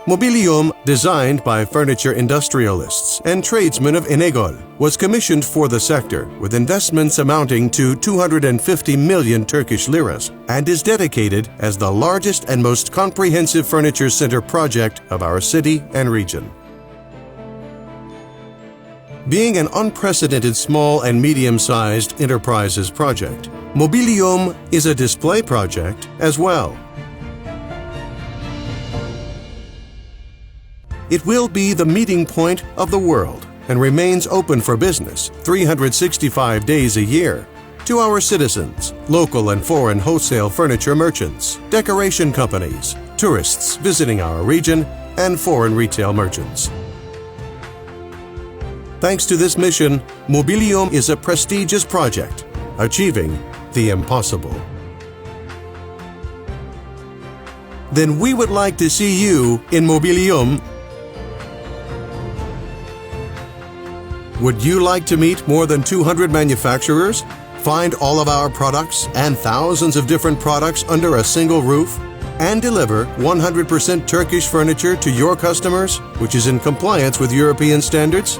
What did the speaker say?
Mobiliyum, designed by furniture industrialists and tradesmen of Inegol, was commissioned for the sector with investments amounting to 250 million Turkish liras and is dedicated as the largest and most comprehensive furniture center project of our city and region. Being an unprecedented small and medium-sized enterprises project, Mobiliyum is a display project as well. It will be the meeting point of the world and remains open for business 365 days a year to our citizens, local and foreign wholesale furniture merchants, decoration companies, tourists visiting our region, and foreign retail merchants. Thanks to this mission, Mobiliyum is a prestigious project, achieving the impossible. Then we would like to see you in Mobiliyum. Would you like to meet more than 200 manufacturers, find all of our products and thousands of different products under a single roof, and deliver 100% Turkish furniture to your customers, which is in compliance with European standards?